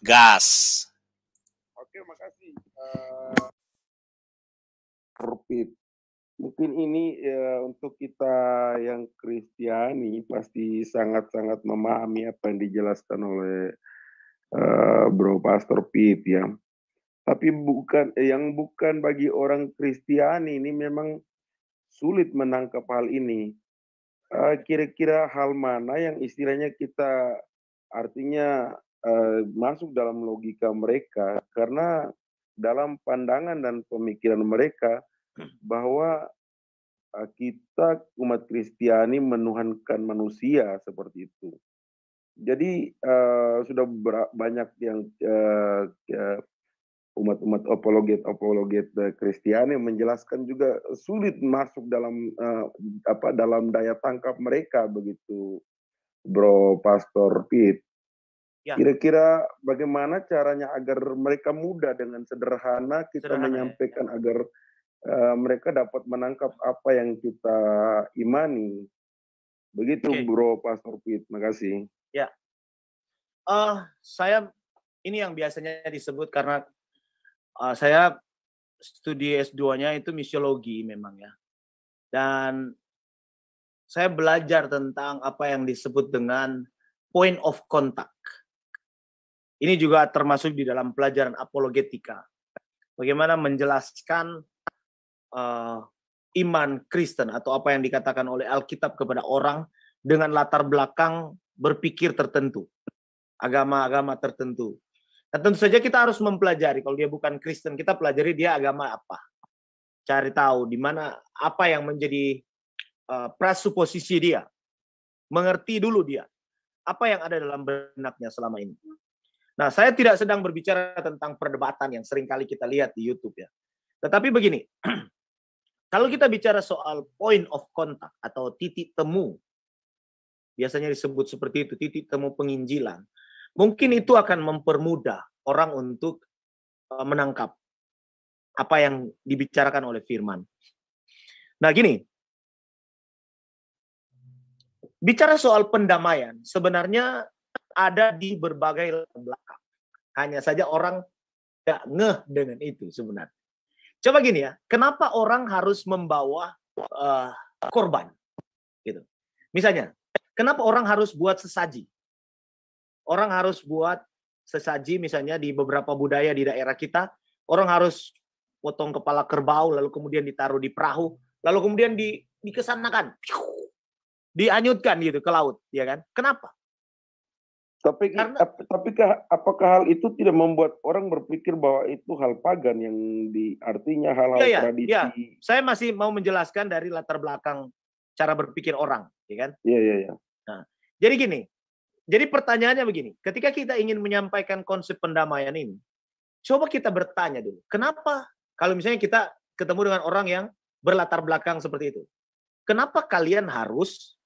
Gas. Oke, makasih. Rupit. Mungkin ini untuk kita yang Kristiani pasti sangat-sangat memahami apa yang dijelaskan oleh Bro Pastor Pit ya. Tapi bukan bagi orang Kristiani ini memang sulit menangkap hal ini. Kira-kira hal mana yang istilahnya kita artinya masuk dalam logika mereka, karena dalam pandangan dan pemikiran mereka bahwa kita umat Kristiani menuhankan manusia seperti itu. Jadi sudah banyak yang umat-umat apologet Kristiani menjelaskan juga sulit masuk dalam dalam daya tangkap mereka begitu, Bro Pastor Pit. Ya. Kira-kira bagaimana caranya agar mereka mudah dengan sederhana kita menyampaikan ya. agar mereka dapat menangkap apa yang kita imani. Begitu, Bro Pastor Pit. Makasih. Ya. Saya ini yang biasanya disebut karena saya studi S2-nya itu misiologi memang ya. Dan saya belajar tentang apa yang disebut dengan point of contact. Ini juga termasuk di dalam pelajaran apologetika. Bagaimana menjelaskan iman Kristen atau apa yang dikatakan oleh Alkitab kepada orang dengan latar belakang berpikir tertentu, agama-agama tertentu. Nah, tentu saja kita harus mempelajari, kalau dia bukan Kristen, kita pelajari dia agama apa. Cari tahu di mana apa yang menjadi prasuposisi dia. Mengerti dulu dia. Apa yang ada dalam benaknya selama ini. Nah, saya tidak sedang berbicara tentang perdebatan yang seringkali kita lihat di YouTube ya. Tetapi begini, kalau kita bicara soal point of contact atau titik temu, biasanya disebut seperti itu, titik temu penginjilan. Mungkin itu akan mempermudah orang untuk menangkap apa yang dibicarakan oleh firman. Nah gini, bicara soal pendamaian sebenarnya ada di berbagai latar belakang. Hanya saja orang tidak ngeh dengan itu sebenarnya. Coba gini ya, kenapa orang harus membawa korban? Gitu. Misalnya, kenapa orang harus buat sesaji? Orang harus buat sesaji misalnya di beberapa budaya di daerah kita, orang harus potong kepala kerbau, lalu kemudian ditaruh di perahu, lalu kemudian dikesanakan, dianyutkan gitu ke laut, ya kan? Kenapa? Tapi apakah hal itu tidak membuat orang berpikir bahwa itu hal pagan yang artinya hal-hal tradisi? Ya. Saya masih mau menjelaskan dari latar belakang cara berpikir orang, ya kan? Iya. Nah, jadi gini. Jadi pertanyaannya begini, ketika kita ingin menyampaikan konsep pendamaian ini, coba kita bertanya dulu, kenapa kalau misalnya kita ketemu dengan orang yang berlatar belakang seperti itu, kenapa kalian harus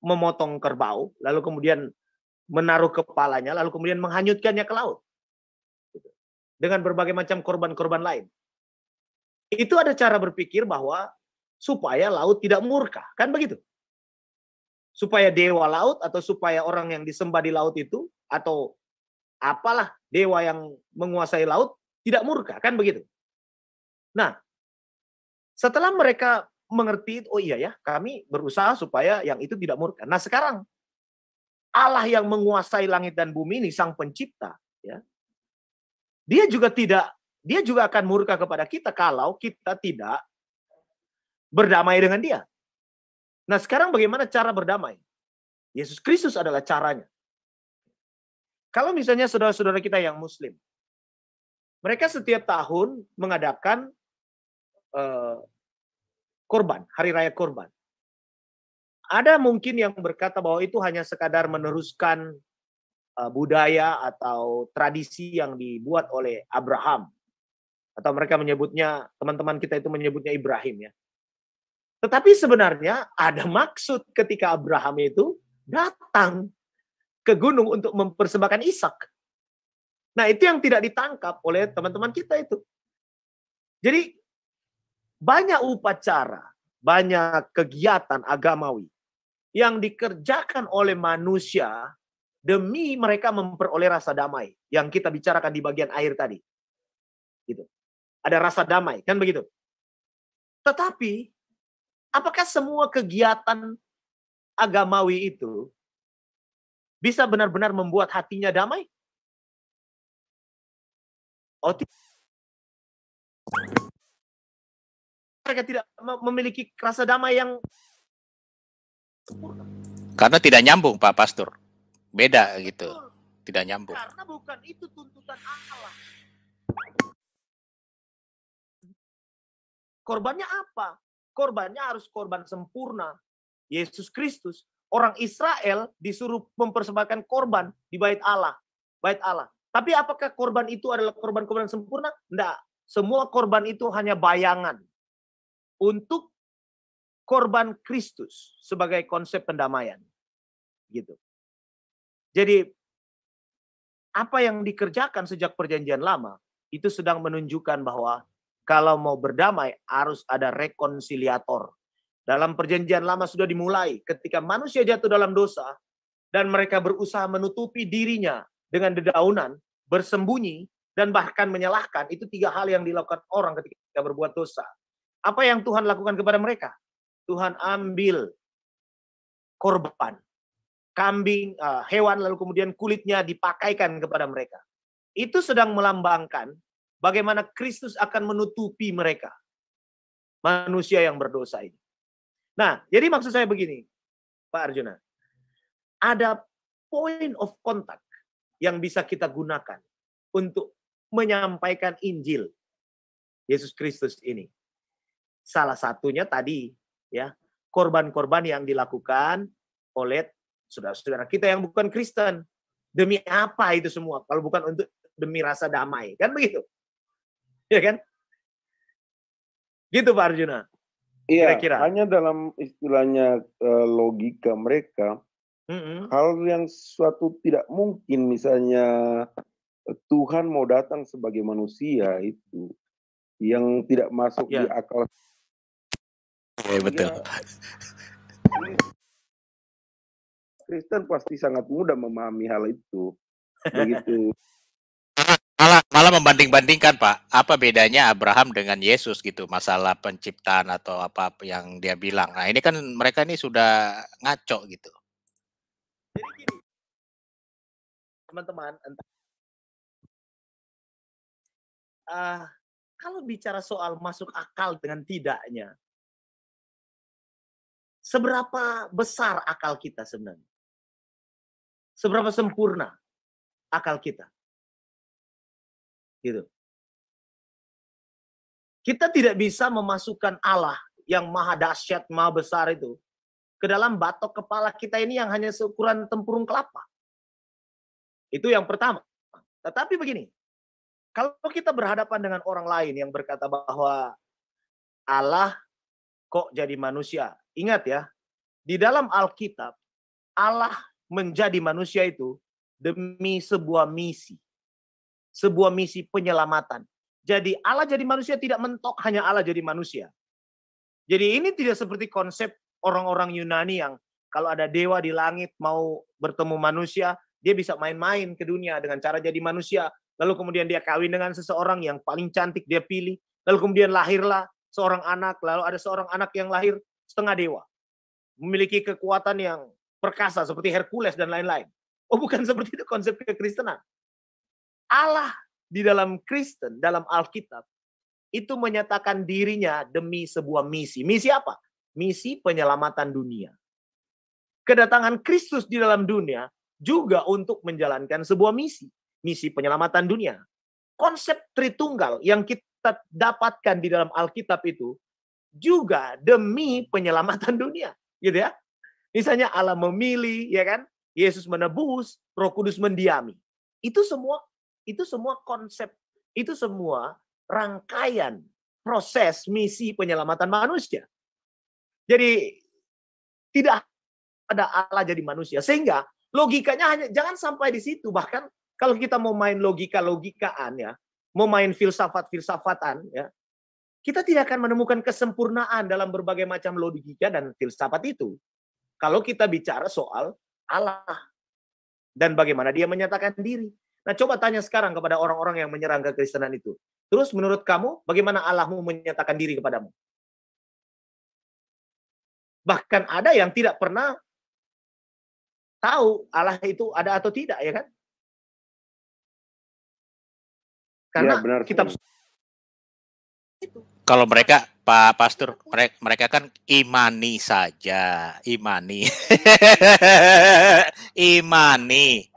memotong kerbau, lalu kemudian menaruh kepalanya, lalu kemudian menghanyutkannya ke laut? Dengan berbagai macam korban-korban lain. Itu ada cara berpikir bahwa supaya laut tidak murka, kan begitu? Supaya dewa laut atau supaya orang yang disembah di laut itu atau apalah dewa yang menguasai laut tidak murka, kan begitu. Nah, setelah mereka mengerti, oh iya ya, kami berusaha supaya yang itu tidak murka. Nah, sekarang Allah yang menguasai langit dan bumi ini, sang pencipta, ya. Dia juga akan murka kepada kita kalau kita tidak berdamai dengan dia. Nah, sekarang bagaimana cara berdamai? Yesus Kristus adalah caranya. Kalau misalnya saudara-saudara kita yang Muslim, mereka setiap tahun mengadakan korban, hari raya korban. Ada mungkin yang berkata bahwa itu hanya sekadar meneruskan budaya atau tradisi yang dibuat oleh Abraham. Atau mereka menyebutnya, teman-teman kita itu menyebutnya Ibrahim ya. Tetapi sebenarnya ada maksud ketika Abraham itu datang ke gunung untuk mempersembahkan Ishak. Nah, itu yang tidak ditangkap oleh teman-teman kita itu. Jadi, banyak upacara, banyak kegiatan agamawi yang dikerjakan oleh manusia demi mereka memperoleh rasa damai yang kita bicarakan di bagian akhir tadi. Gitu. Ada rasa damai, kan begitu? Tetapi apakah semua kegiatan agamawi itu bisa benar-benar membuat hatinya damai? Oh, mereka tidak memiliki rasa damai yang sempurna. Karena tidak nyambung, Pak Pastor. Beda gitu. Tidak nyambung. Karena bukan itu tuntutan Allah. Korbannya apa? Korbannya harus korban sempurna. Yesus Kristus. Orang Israel disuruh mempersembahkan korban di bait Allah. Bait Allah. Tapi apakah korban itu adalah korban-korban sempurna? Tidak. Semua korban itu hanya bayangan untuk korban Kristus sebagai konsep pendamaian. Gitu. Jadi apa yang dikerjakan sejak perjanjian lama itu sedang menunjukkan bahwa kalau mau berdamai harus ada rekonsiliator. Dalam perjanjian lama sudah dimulai ketika manusia jatuh dalam dosa dan mereka berusaha menutupi dirinya dengan dedaunan, bersembunyi, dan bahkan menyalahkan. Itu 3 hal yang dilakukan orang ketika berbuat dosa. Apa yang Tuhan lakukan kepada mereka? Tuhan ambil korban. Kambing, hewan, lalu kemudian kulitnya dipakaikan kepada mereka. Itu sedang melambangkan bagaimana Kristus akan menutupi mereka. Manusia yang berdosa ini. Nah, jadi maksud saya begini, Pak Arjuna. Ada point of contact yang bisa kita gunakan untuk menyampaikan Injil Yesus Kristus ini. Salah satunya tadi, ya, korban-korban yang dilakukan oleh saudara-saudara kita yang bukan Kristen. Demi apa itu semua? Kalau bukan untuk demi rasa damai. Kan begitu? Ya kan? Gitu Pak Arjuna. Iya, Kira-kira. hanya dalam istilahnya logika mereka, hal yang suatu tidak mungkin, misalnya Tuhan mau datang sebagai manusia itu yang tidak masuk di akal. Ya, betul. Kristen pasti sangat mudah memahami hal itu. Begitu. Malah membanding-bandingkan, Pak. Apa bedanya Abraham dengan Yesus gitu, masalah penciptaan atau apa yang dia bilang. Nah, ini kan mereka ini sudah ngaco gitu. Jadi gini, teman-teman, kalau bicara soal masuk akal dengan tidaknya, seberapa besar akal kita sebenarnya? Seberapa sempurna akal kita? Gitu. Kita tidak bisa memasukkan Allah yang maha dahsyat, maha besar itu ke dalam batok kepala kita ini yang hanya seukuran tempurung kelapa. Itu yang pertama. Tetapi begini, kalau kita berhadapan dengan orang lain yang berkata bahwa Allah kok jadi manusia. Ingat ya, di dalam Alkitab, Allah menjadi manusia itu demi sebuah misi. Sebuah misi penyelamatan. Jadi Allah jadi manusia tidak mentok hanya Allah jadi manusia. Jadi ini tidak seperti konsep orang-orang Yunani yang kalau ada dewa di langit mau bertemu manusia, dia bisa main-main ke dunia dengan cara jadi manusia. Lalu kemudian dia kawin dengan seseorang yang paling cantik dia pilih. Lalu kemudian lahirlah seorang anak. Lalu ada seorang anak yang lahir setengah dewa. Memiliki kekuatan yang perkasa seperti Hercules dan lain-lain. Oh, bukan seperti itu konsep kekristenan. Allah di dalam Kristen, dalam Alkitab, itu menyatakan dirinya demi sebuah misi. Misi apa? Misi penyelamatan dunia. Kedatangan Kristus di dalam dunia juga untuk menjalankan sebuah misi. Misi penyelamatan dunia. Konsep Tritunggal yang kita dapatkan di dalam Alkitab itu juga demi penyelamatan dunia. Gitu ya. Misalnya Allah memilih, ya kan? Yesus menebus, Roh Kudus mendiami. Itu semua konsep, itu semua rangkaian proses misi penyelamatan manusia. Jadi tidak ada Allah jadi manusia. Sehingga logikanya hanya jangan sampai di situ. Bahkan kalau kita mau main logika-logikaan ya, mau main filsafat-filsafatan ya, kita tidak akan menemukan kesempurnaan dalam berbagai macam logika dan filsafat itu. Kalau kita bicara soal Allah. Dan bagaimana dia menyatakan diri. Nah, coba tanya sekarang kepada orang-orang yang menyerang kekristenan itu. Terus menurut kamu, bagaimana Allahmu menyatakan diri kepadamu? Bahkan ada yang tidak pernah tahu Allah itu ada atau tidak, ya kan? Karena ya, benar, kitab itu. Kalau mereka, Pak Pastor, mereka kan imani saja, imani. Imani.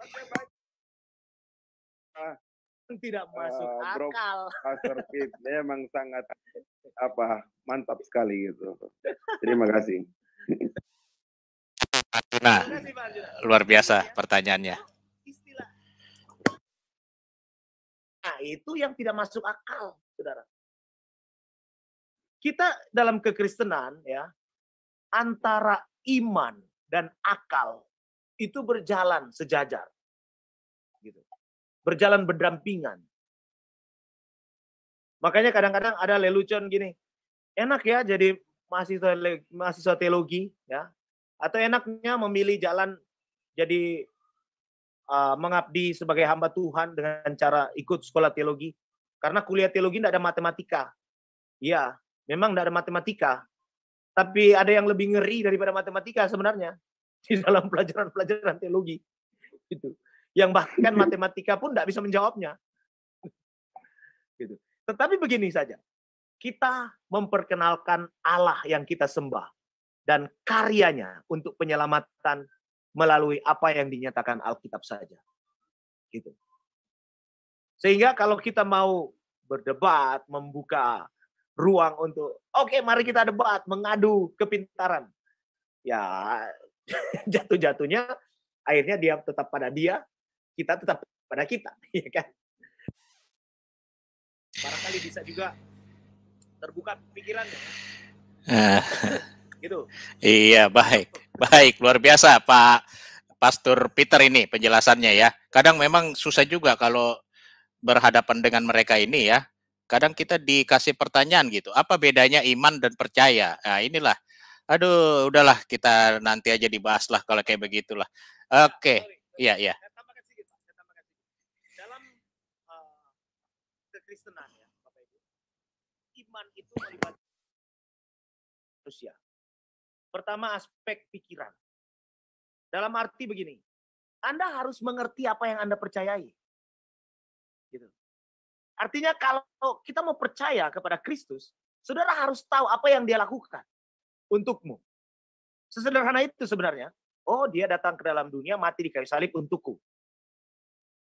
Tidak masuk akal. Pastor Pit memang sangat mantap sekali gitu. Terima kasih. Nah, luar biasa pertanyaannya. Nah, itu yang tidak masuk akal, saudara. Kita dalam kekristenan, ya, antara iman dan akal itu berjalan sejajar, gitu. Berjalan berdampingan. Makanya kadang-kadang ada lelucon gini, enak ya jadi mahasiswa teologi, ya, atau enaknya memilih jalan jadi mengabdi sebagai hamba Tuhan dengan cara ikut sekolah teologi, karena kuliah teologi tidak ada matematika. Ya, memang tidak ada matematika, tapi ada yang lebih ngeri daripada matematika sebenarnya di dalam pelajaran-pelajaran teologi, gitu. Yang bahkan matematika pun tidak bisa menjawabnya. Gitu. Tetapi begini saja, kita memperkenalkan Allah yang kita sembah dan karyanya untuk penyelamatan melalui apa yang dinyatakan Alkitab saja. Gitu. Sehingga kalau kita mau berdebat, membuka ruang untuk, oke, mari kita debat, mengadu kepintaran. Ya, jatuh-jatuhnya akhirnya dia tetap pada dia, kita tetap pada kita, ya kan? Barangkali bisa juga terbuka pikirannya. Gitu. Iya, baik, luar biasa Pak Pastor Peter ini penjelasannya ya. Kadang memang susah juga kalau berhadapan dengan mereka ini ya. Kadang kita dikasih pertanyaan gitu, apa bedanya iman dan percaya? Nah, inilah. Aduh, udahlah kita nanti aja dibahas lah kalau kayak begitulah. Oke. Iya. Saya tambahkan sedikit, Pak. Dalam kekristenan ya, Bapak Ibu, iman itu melibatkan manusia. Pertama, aspek pikiran. Dalam arti begini, Anda harus mengerti apa yang Anda percayai. Gitu. Artinya kalau kita mau percaya kepada Kristus, saudara harus tahu apa yang dia lakukan untukmu. Sesederhana itu sebenarnya. Oh, dia datang ke dalam dunia, mati di kayu salib untukku.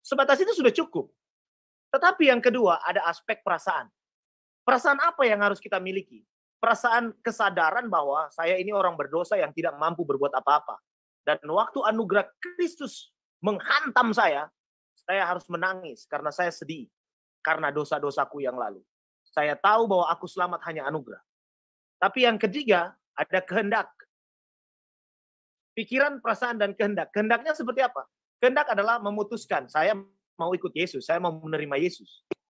Sebatas itu sudah cukup. Tetapi yang kedua, ada aspek perasaan. Perasaan apa yang harus kita miliki? Perasaan kesadaran bahwa saya ini orang berdosa yang tidak mampu berbuat apa-apa. Dan waktu anugerah Kristus menghantam saya harus menangis karena saya sedih karena dosa-dosaku yang lalu. Saya tahu bahwa aku selamat hanya anugerah. Tapi yang ketiga, ada kehendak. Pikiran, perasaan, dan kehendak. Kehendaknya seperti apa? Kehendak adalah memutuskan, saya mau ikut Yesus, saya mau menerima Yesus.